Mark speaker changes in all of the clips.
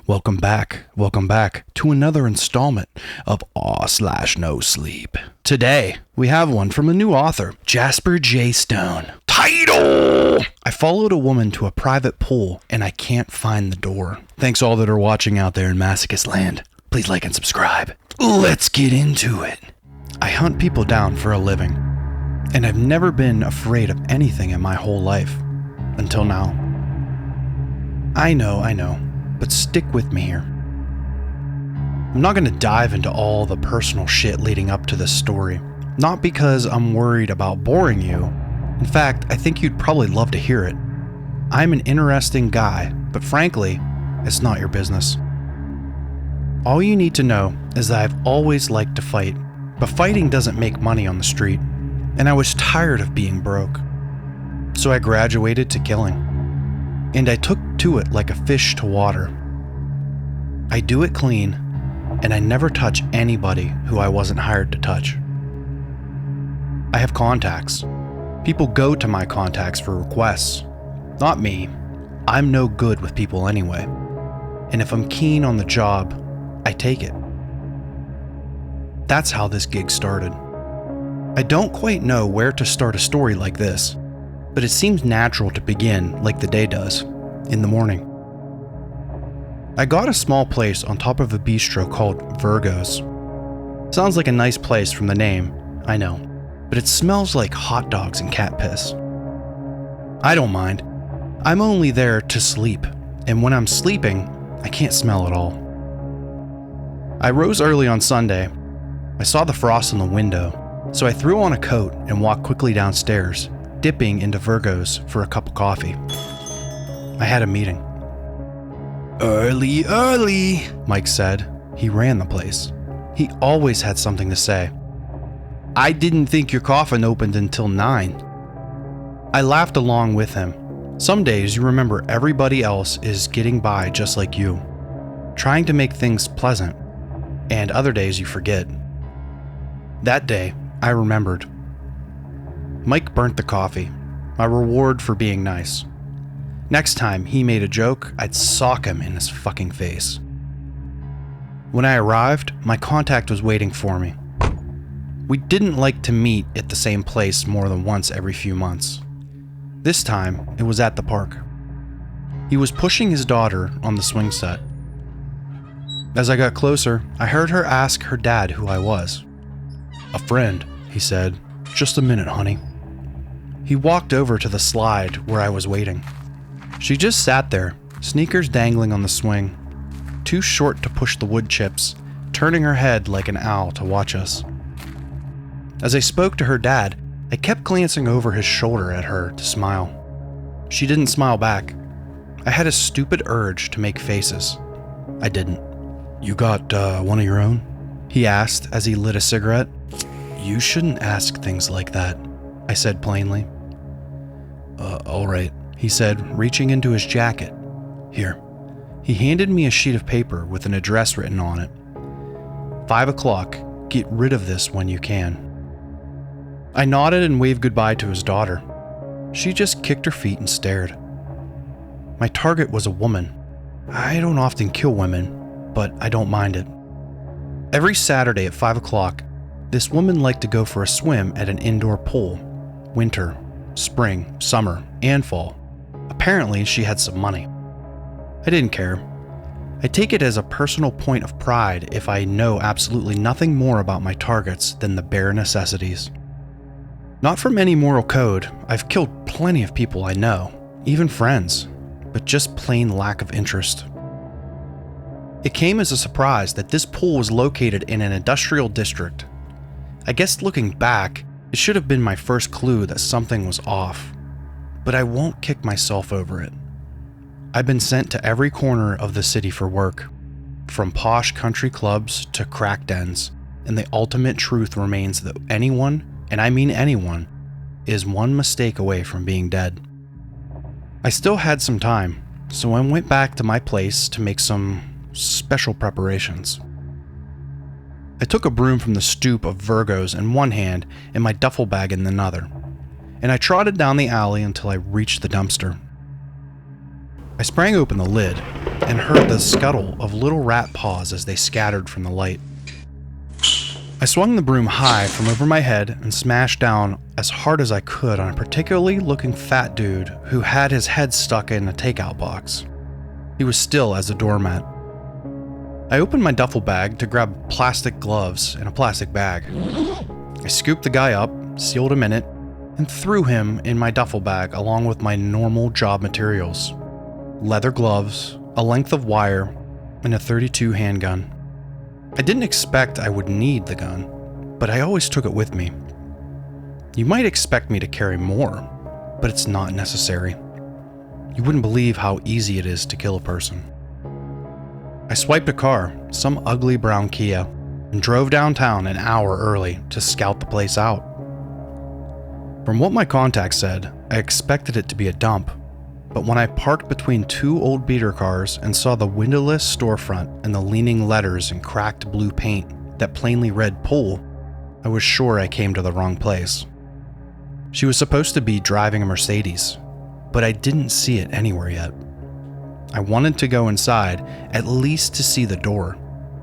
Speaker 1: Welcome back to another installment of Aw/No Sleep. Today, we have one from a new author, Jasper J. Stone. Title! I followed a woman to a private pool and I can't find the door. Thanks all that are watching out there in Masochist land. Please like and subscribe. Let's get into it. I hunt people down for a living, and I've never been afraid of anything in my whole life. Until now. I know. But stick with me here. I'm not going to dive into all the personal shit leading up to this story. Not because I'm worried about boring you. In fact, I think you'd probably love to hear it. I'm an interesting guy, but frankly, it's not your business. All you need to know is that I've always liked to fight, but fighting doesn't make money on the street, and I was tired of being broke. So I graduated to killing. And I took to it like a fish to water. I do it clean, and I never touch anybody who I wasn't hired to touch. I have contacts. People go to my contacts for requests. Not me. I'm no good with people anyway. And if I'm keen on the job, I take it. That's how this gig started. I don't quite know where to start a story like this, but it seems natural to begin like the day does, in the morning. I got a small place on top of a bistro called Virgo's. Sounds like a nice place from the name, I know, but it smells like hot dogs and cat piss. I don't mind. I'm only there to sleep, and when I'm sleeping, I can't smell at all. I rose early on Sunday. I saw the frost in the window, so I threw on a coat and walked quickly downstairs, dipping into Virgo's for a cup of coffee. I had a meeting. Early, Mike said. He ran the place. He always had something to say. I didn't think your coffin opened until 9. I laughed along with him. Some days you remember everybody else is getting by just like you, trying to make things pleasant, and other days you forget. That day, I remembered. Mike burnt the coffee, my reward for being nice. Next time he made a joke, I'd sock him in his fucking face. When I arrived, my contact was waiting for me. We didn't like to meet at the same place more than once every few months. This time, it was at the park. He was pushing his daughter on the swing set. As I got closer, I heard her ask her dad who I was. A friend, he said. Just a minute, honey. He walked over to the slide where I was waiting. She just sat there, sneakers dangling on the swing, too short to push the wood chips, turning her head like an owl to watch us. As I spoke to her dad, I kept glancing over his shoulder at her to smile. She didn't smile back. I had a stupid urge to make faces. I didn't. You got one of your own? He asked as he lit a cigarette. You shouldn't ask things like that, I said plainly. All right, he said, reaching into his jacket. Here. He handed me a sheet of paper with an address written on it. 5 o'clock. Get rid of this when you can. I nodded and waved goodbye to his daughter. She just kicked her feet and stared. My target was a woman. I don't often kill women, but I don't mind it. Every Saturday at 5 o'clock, this woman liked to go for a swim at an indoor pool. Winter, spring, summer, and fall. Apparently, she had some money. I didn't care. I take it as a personal point of pride if I know absolutely nothing more about my targets than the bare necessities. Not from any moral code. I've killed plenty of people I know, even friends, but just plain lack of interest. It came as a surprise that this pool was located in an industrial district. I guess looking back, it should have been my first clue that something was off, but I won't kick myself over it. I've been sent to every corner of the city for work, from posh country clubs to crack dens, and the ultimate truth remains that anyone, and I mean anyone, is one mistake away from being dead. I still had some time, so I went back to my place to make some special preparations. I took a broom from the stoop of Virgo's in one hand and my duffel bag in another, and I trotted down the alley until I reached the dumpster. I sprang open the lid, and heard the scuttle of little rat paws as they scattered from the light. I swung the broom high from over my head and smashed down as hard as I could on a particularly looking fat dude who had his head stuck in a takeout box. He was still as a doormat. I opened my duffel bag to grab plastic gloves and a plastic bag. I scooped the guy up, sealed him in it, and threw him in my duffel bag along with my normal job materials: leather gloves, a length of wire, and a .32 handgun. I didn't expect I would need the gun, but I always took it with me. You might expect me to carry more, but it's not necessary. You wouldn't believe how easy it is to kill a person. I swiped a car, some ugly brown Kia, and drove downtown an hour early to scout the place out. From what my contact said, I expected it to be a dump, but when I parked between two old beater cars and saw the windowless storefront and the leaning letters in cracked blue paint that plainly read pool, I was sure I came to the wrong place. She was supposed to be driving a Mercedes, but I didn't see it anywhere yet. I wanted to go inside, at least to see the door,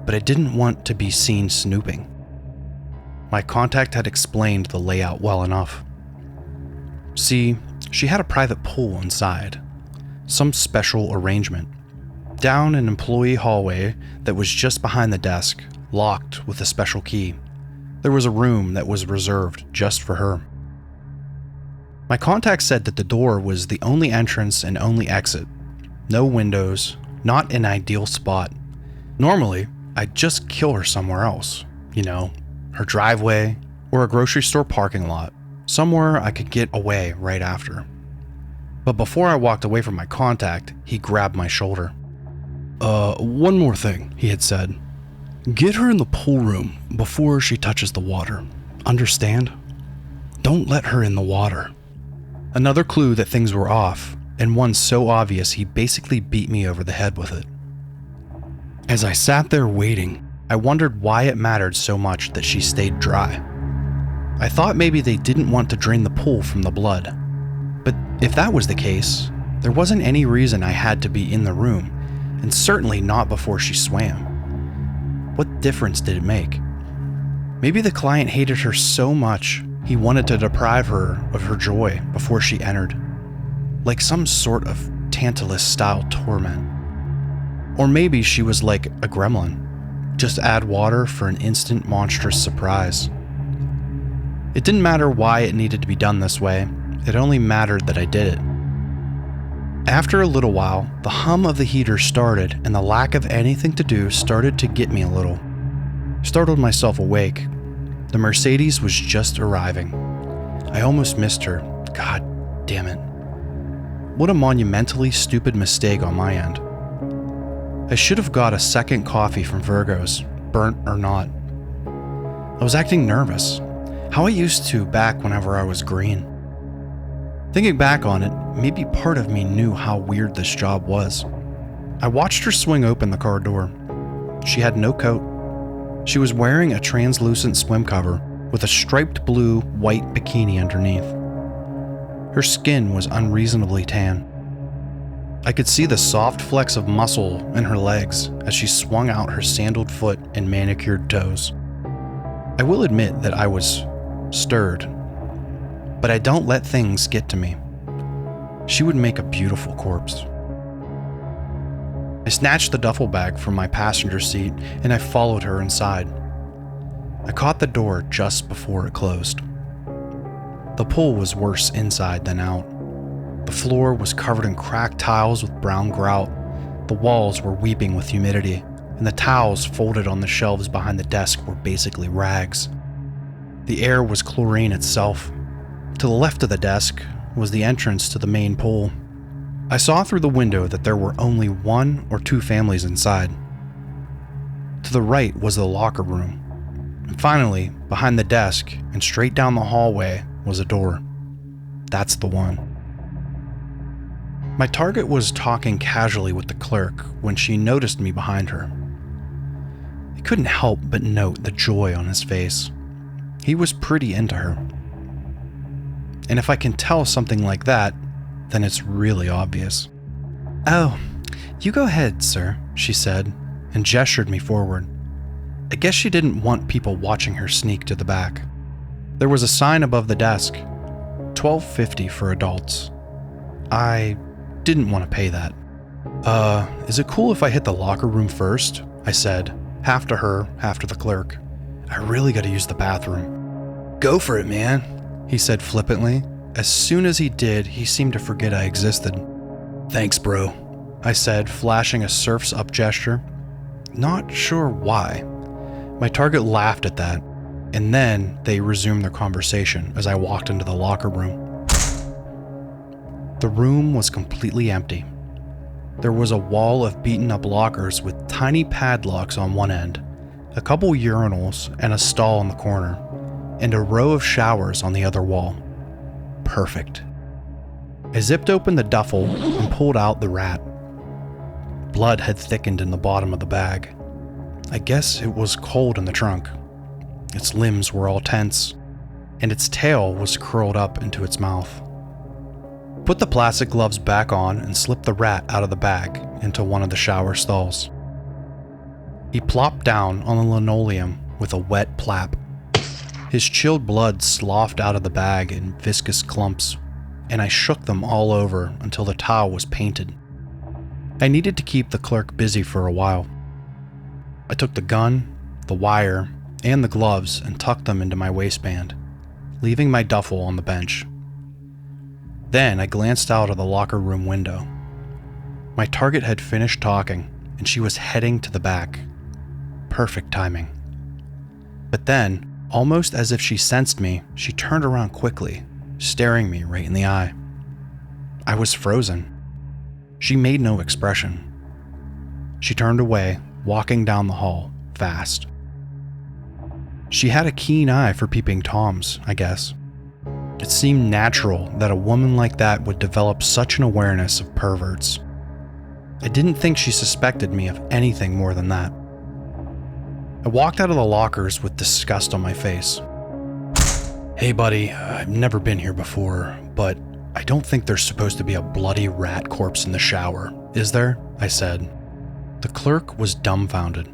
Speaker 1: but I didn't want to be seen snooping. My contact had explained the layout well enough. See, she had a private pool inside, some special arrangement, down an employee hallway that was just behind the desk, locked with a special key. There was a room that was reserved just for her. My contact said that the door was the only entrance and only exit. No windows, not an ideal spot. Normally, I'd just kill her somewhere else. Her driveway or a grocery store parking lot, somewhere I could get away right after. But before I walked away from my contact, he grabbed my shoulder. One more thing, he had said. Get her in the pool room before she touches the water. Understand? Don't let her in the water. Another clue that things were off, and one so obvious he basically beat me over the head with it. As I sat there waiting, I wondered why it mattered so much that she stayed dry. I thought maybe they didn't want to drain the pool from the blood. But if that was the case, there wasn't any reason I had to be in the room, and certainly not before she swam. What difference did it make? Maybe the client hated her so much he wanted to deprive her of her joy before she entered, like some sort of Tantalus-style torment. Or maybe she was like a gremlin, just add water for an instant monstrous surprise. It didn't matter why it needed to be done this way, it only mattered that I did it. After a little while, the hum of the heater started and the lack of anything to do started to get me a little. Startled myself awake. The Mercedes was just arriving. I almost missed her. God damn it. What a monumentally stupid mistake on my end. I should have got a second coffee from Virgo's, burnt or not. I was acting nervous, how I used to back whenever I was green. Thinking back on it, maybe part of me knew how weird this job was. I watched her swing open the car door. She had no coat. She was wearing a translucent swim cover with a striped blue-white bikini underneath. Her skin was unreasonably tan. I could see the soft flecks of muscle in her legs as she swung out her sandaled foot and manicured toes. I will admit that I was stirred, but I don't let things get to me. She would make a beautiful corpse. I snatched the duffel bag from my passenger seat and I followed her inside. I caught the door just before it closed. The pool was worse inside than out. The floor was covered in cracked tiles with brown grout. The walls were weeping with humidity, and the towels folded on the shelves behind the desk were basically rags. The air was chlorine itself. To the left of the desk was the entrance to the main pool. I saw through the window that there were only 1 or 2 families inside. To the right was the locker room. And finally, behind the desk and straight down the hallway was a door. That's the one. My target was talking casually with the clerk when she noticed me behind her. I couldn't help but note the joy on his face. He was pretty into her. And if I can tell something like that, then it's really obvious.
Speaker 2: Oh,
Speaker 1: "You go ahead, sir," she said, and gestured me forward. I guess she didn't want people watching her sneak to the back. There was a sign above the desk, $12.50 for adults. I didn't want to pay that. Is it cool if I hit the locker room first?" I said, half to her, half to the clerk. "I really gotta use the bathroom." "Go for it, man," he said flippantly. As soon as he did, he seemed to forget I existed. "Thanks, bro," I said, flashing a surf's up gesture. Not sure why. My target laughed at that, and then they resumed their conversation as I walked into the locker room. The room was completely empty. There was a wall of beaten up lockers with tiny padlocks on one end, a couple urinals and a stall in the corner, and a row of showers on the other wall. Perfect. I zipped open the duffel and pulled out the rat. Blood had thickened in the bottom of the bag. I guess it was cold in the trunk. Its limbs were all tense, and its tail was curled up into its mouth. Put the plastic gloves back on and slipped the rat out of the bag into one of the shower stalls. He plopped down on the linoleum with a wet plap. His chilled blood sloughed out of the bag in viscous clumps, and I shook them all over until the towel was painted. I needed to keep the clerk busy for a while. I took the gun, the wire, and the gloves and tucked them into my waistband, leaving my duffel on the bench. Then I glanced out of the locker room window. My target had finished talking, and she was heading to the back. Perfect timing. But then, almost as if she sensed me, she turned around quickly, staring me right in the eye. I was frozen. She made no expression. She turned away, walking down the hall, fast. She had a keen eye for peeping Toms, I guess. It seemed natural that a woman like that would develop such an awareness of perverts. I didn't think she suspected me of anything more than that. I walked out of the lockers with disgust on my face. "Hey buddy, I've never been here before, but I don't think there's supposed to be a bloody rat corpse in the shower, is there?" I said. The clerk was dumbfounded.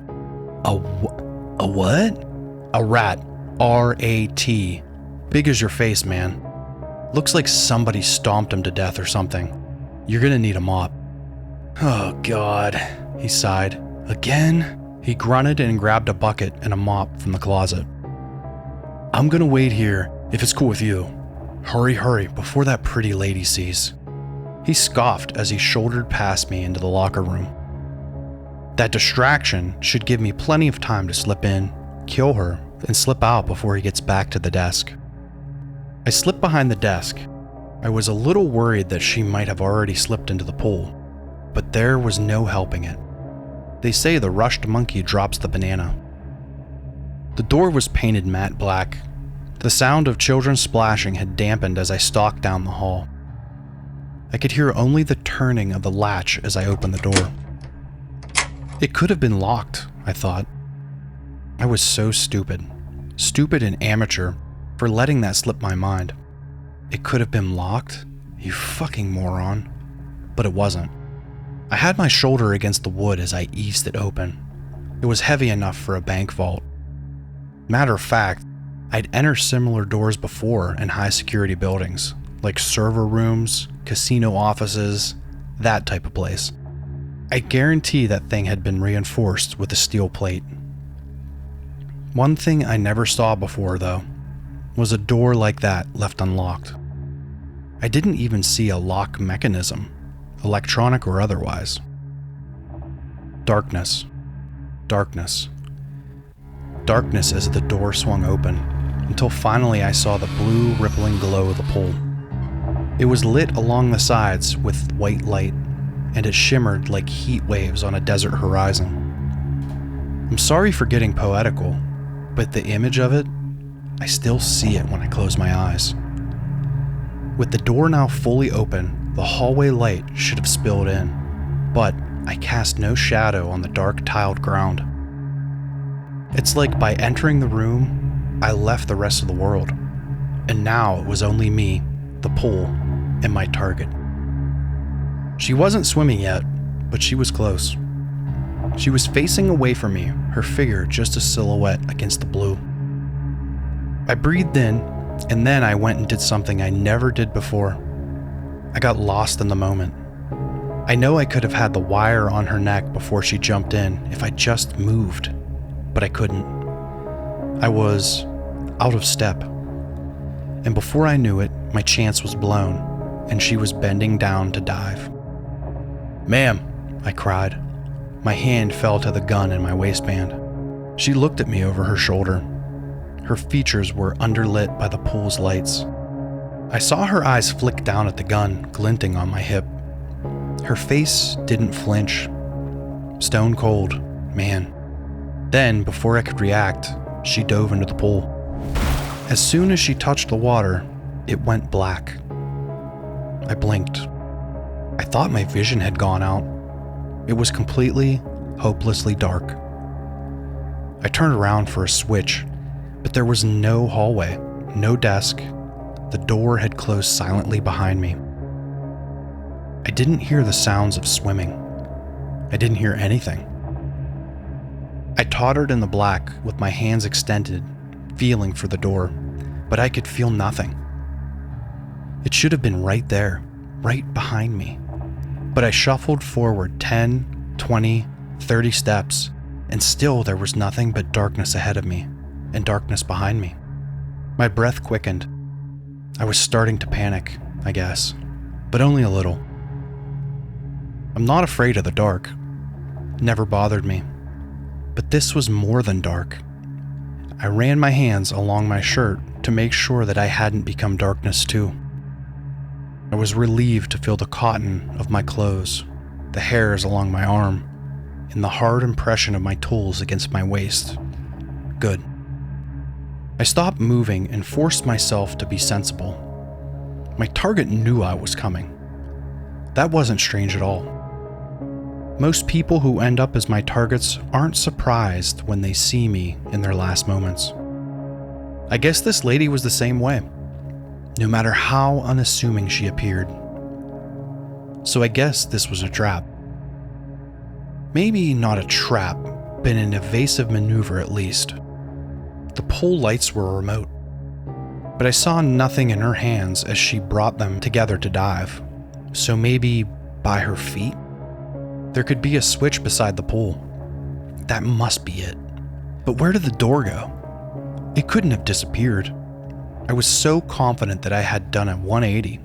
Speaker 1: A what?" "A rat. R-A-T. Big as your face, man. Looks like somebody stomped him to death or something. You're gonna need a mop." "Oh God," he sighed. "Again?" He grunted and grabbed a bucket and a mop from the closet. "I'm gonna wait here, if it's cool with you. Hurry, before that pretty lady sees." He scoffed as he shouldered past me into the locker room. That distraction should give me plenty of time to slip in, kill her, and slip out before he gets back to the desk. I slipped behind the desk. I was a little worried that she might have already slipped into the pool, but there was no helping it. They say the rushed monkey drops the banana. The door was painted matte black. The sound of children splashing had dampened as I stalked down the hall. I could hear only the turning of the latch as I opened the door. It could have been locked, I thought. I was so stupid and amateur for letting that slip my mind. It could have been locked? You fucking moron. But it wasn't. I had my shoulder against the wood as I eased it open. It was heavy enough for a bank vault. Matter of fact, I'd entered similar doors before in high security buildings, like server rooms, casino offices, that type of place. I guarantee that thing had been reinforced with a steel plate. One thing I never saw before, though, was a door like that left unlocked. I didn't even see a lock mechanism, electronic or otherwise. Darkness. Darkness. Darkness as the door swung open, until finally I saw the blue rippling glow of the pool. It was lit along the sides with white light, and it shimmered like heat waves on a desert horizon. I'm sorry for getting poetical, but the image of it, I still see it when I close my eyes. With the door now fully open, the hallway light should have spilled in, but I cast no shadow on the dark tiled ground. It's like by entering the room, I left the rest of the world, and now it was only me, the pool, and my target. She wasn't swimming yet, but she was close. She was facing away from me, her figure just a silhouette against the blue. I breathed in, and then I went and did something I never did before. I got lost in the moment. I know I could have had the wire on her neck before she jumped in if I just moved, but I couldn't. I was out of step. And before I knew it, my chance was blown, and she was bending down to dive. "Ma'am," I cried. My hand fell to the gun in my waistband. She looked at me over her shoulder. Her features were underlit by the pool's lights. I saw her eyes flick down at the gun, glinting on my hip. Her face didn't flinch. Stone cold, man. Then, before I could react, she dove into the pool. As soon as she touched the water, it went black. I blinked. I thought my vision had gone out. It was completely, hopelessly dark. I turned around for a switch, but there was no hallway, no desk. The door had closed silently behind me. I didn't hear the sounds of swimming. I didn't hear anything. I tottered in the black with my hands extended, feeling for the door, but I could feel nothing. It should have been right there, right behind me. But I shuffled forward 10, 20, 30 steps, and still there was nothing but darkness ahead of me and darkness behind me. My breath quickened. I was starting to panic, I guess, but only a little. I'm not afraid of the dark. It never bothered me. But this was more than dark. I ran my hands along my shirt to make sure that I hadn't become darkness too. I was relieved to feel the cotton of my clothes, the hairs along my arm, and the hard impression of my tools against my waist. Good. I stopped moving and forced myself to be sensible. My target knew I was coming. That wasn't strange at all. Most people who end up as my targets aren't surprised when they see me in their last moments. I guess this lady was the same way, no matter how unassuming she appeared. So I guess this was a trap. Maybe not a trap, but an evasive maneuver at least. The pole lights were remote, but I saw nothing in her hands as she brought them together to dive. So maybe by her feet? There could be a switch beside the pool. That must be it. But where did the door go? It couldn't have disappeared. I was so confident that I had done a 180.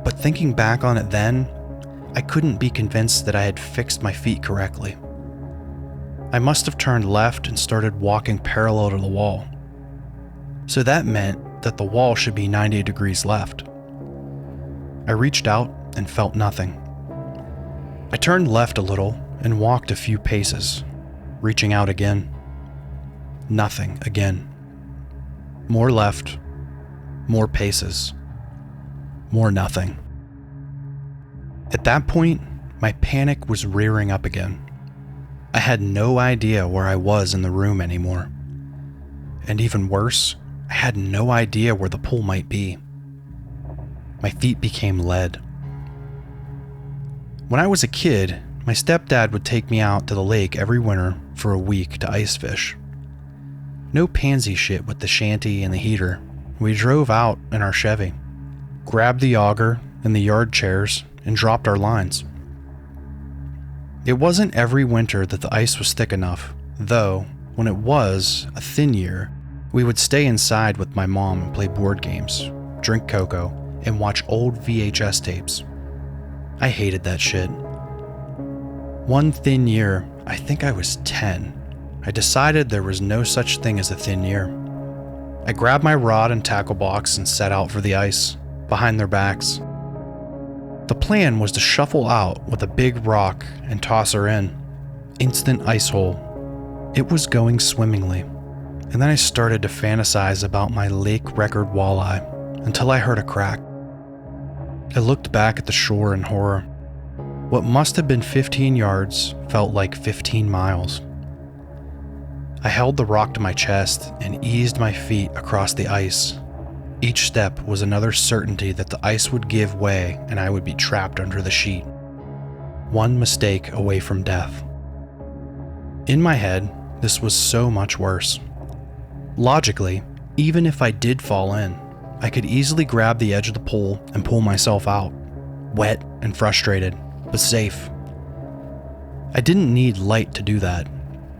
Speaker 1: But thinking back on it then, I couldn't be convinced that I had fixed my feet correctly. I must have turned left and started walking parallel to the wall. So that meant that the wall should be 90 degrees left. I reached out and felt nothing. I turned left a little and walked a few paces, reaching out again. Nothing again. More left, more paces, more nothing. At that point, my panic was rearing up again. I had no idea where I was in the room anymore. And even worse, I had no idea where the pool might be. My feet became lead. When I was a kid, my stepdad would take me out to the lake every winter for a week to ice fish. No pansy shit with the shanty and the heater. We drove out in our Chevy, grabbed the auger and the yard chairs, and dropped our lines. It wasn't every winter that the ice was thick enough, though when it was a thin year, we would stay inside with my mom and play board games, drink cocoa, and watch old VHS tapes. I hated that shit. One thin year, I think I was 10, I decided there was no such thing as a thin year. I grabbed my rod and tackle box and set out for the ice, behind their backs. The plan was to shuffle out with a big rock and toss her in. Instant ice hole. It was going swimmingly, and then I started to fantasize about my lake record walleye until I heard a crack. I looked back at the shore in horror. What must have been 15 yards felt like 15 miles. I held the rock to my chest and eased my feet across the ice. Each step was another certainty that the ice would give way and I would be trapped under the sheet. one mistake away from death. In my head, this was so much worse. Logically, even if I did fall in, I could easily grab the edge of the pool and pull myself out, wet and frustrated, but safe. I didn't need light to do that,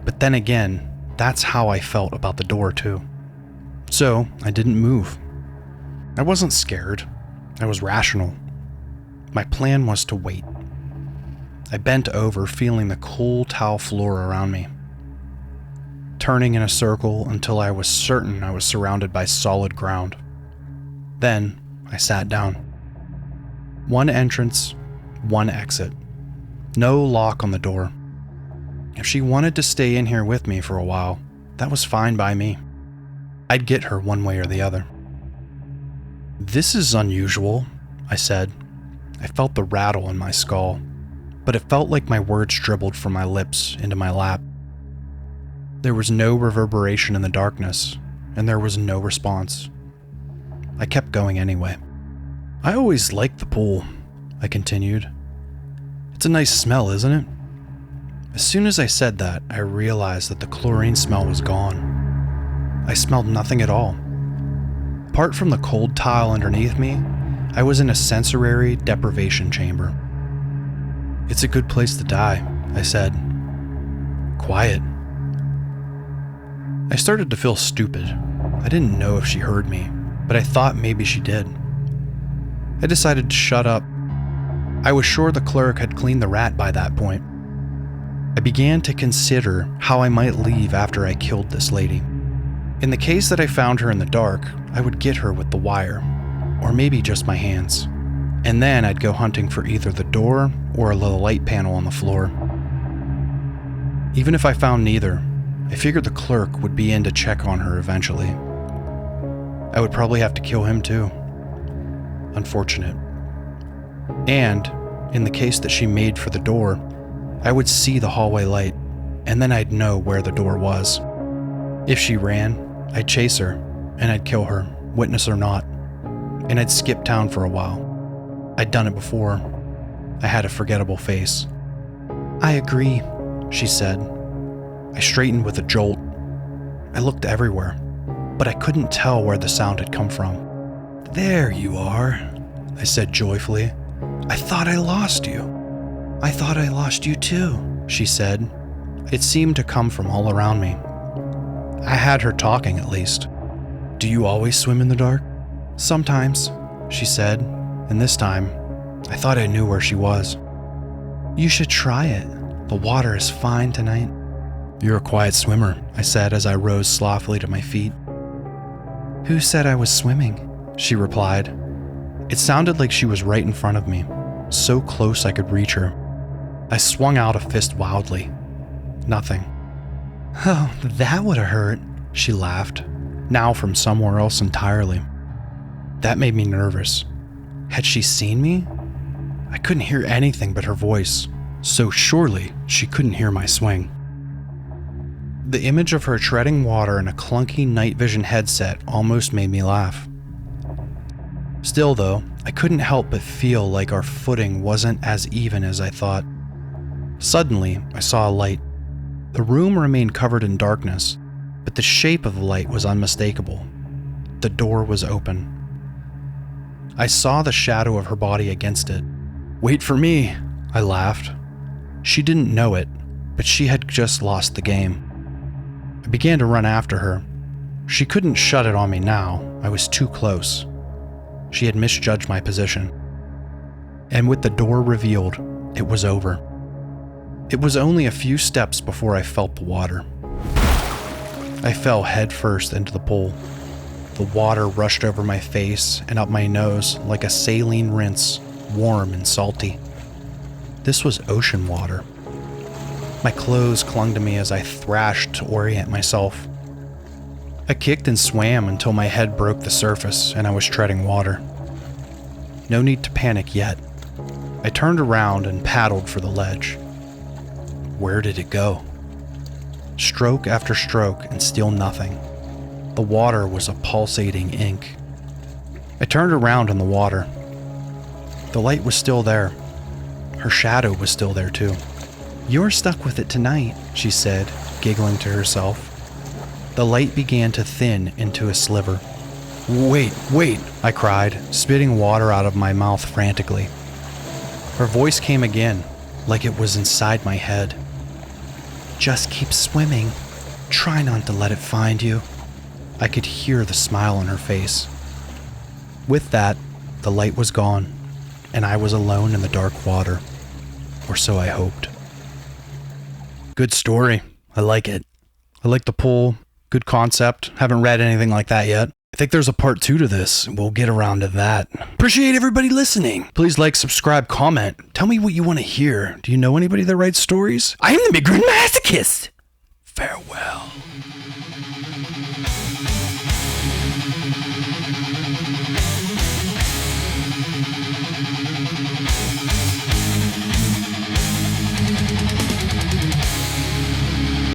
Speaker 1: but then again, that's how I felt about the door too. So I didn't move. I wasn't scared. I was rational. My plan was to wait. I bent over, feeling the cool tile floor around me, turning in a circle until I was certain I was surrounded by solid ground. Then I sat down. One entrance, one exit. No lock on the door. If she wanted to stay in here with me for a while, that was fine by me. I'd get her one way or the other. "This is unusual," I said. I felt the rattle in my skull, but it felt like my words dribbled from my lips into my lap. There was no reverberation in the darkness, and there was no response. I kept going anyway. "I always liked the pool," I continued. "It's a nice smell, isn't it?" As soon as I said that, I realized that the chlorine smell was gone. I smelled nothing at all. Apart from the cold tile underneath me, I was in a sensory deprivation chamber. "It's a good place to die," I said. "Quiet." I started to feel stupid. I didn't know if she heard me, but I thought maybe she did. I decided to shut up. I was sure the clerk had cleaned the rat by that point. I began to consider how I might leave after I killed this lady. In the case that I found her in the dark, I would get her with the wire, or maybe just my hands. And then I'd go hunting for either the door or a little light panel on the floor. Even if I found neither, I figured the clerk would be in to check on her eventually. I would probably have to kill him too. Unfortunate. And, in the case that she made for the door, I would see the hallway light, and then I'd know where the door was. If she ran, I'd chase her, and I'd kill her, witness or not, and I'd skip town for a while. I'd done it before. I had a forgettable face. "I agree," she said. I straightened with a jolt. I looked everywhere, but I couldn't tell where the sound had come from. "There you are," I said joyfully. "I thought I lost you." "I thought I lost you too," she said. It seemed to come from all around me. I had her talking at least. "Do you always swim in the dark?" "Sometimes," she said, and this time, I thought I knew where she was. "You should try it. The water is fine tonight." "You're a quiet swimmer," I said as I rose slothfully to my feet. "Who said I was swimming?" she replied. It sounded like she was right in front of me, so close I could reach her. I swung out a fist wildly. Nothing. "Oh, that would have hurt," she laughed, now from somewhere else entirely. That made me nervous. Had she seen me? I couldn't hear anything but her voice, so surely she couldn't hear my swing. The image of her treading water in a clunky night vision headset almost made me laugh. Still though, I couldn't help but feel like our footing wasn't as even as I thought. Suddenly, I saw a light. The room remained covered in darkness, but the shape of the light was unmistakable. The door was open. I saw the shadow of her body against it. "Wait for me," I laughed. She didn't know it, but she had just lost the game. I began to run after her. She couldn't shut it on me now. I was too close. She had misjudged my position. And with the door revealed, it was over. It was only a few steps before I felt the water. I fell headfirst into the pool. The water rushed over my face and up my nose like a saline rinse, warm and salty. This was ocean water. My clothes clung to me as I thrashed to orient myself. I kicked and swam until my head broke the surface and I was treading water. No need to panic yet. I turned around and paddled for the ledge. Where did it go? Stroke after stroke and still nothing. The water was a pulsating ink. I turned around in the water. The light was still there. her shadow was still there too. "You're stuck with it tonight," she said, giggling to herself. The light began to thin into a sliver. Wait, I cried, spitting water out of my mouth frantically. Her voice came again, like it was inside my head. "Just keep swimming. Try not to let it find you." I could hear the smile on her face. With that, the light was gone, and I was alone in the dark water. Or so I hoped. Good story. I like it. I like the pool. Good concept. Haven't read anything like that yet. I think there's a part 2 to this. We'll get around to that. Appreciate everybody listening. Please like, subscribe, comment. Tell me what you want to hear. Do you know anybody that writes stories? I am the Big Green Masochist. Farewell.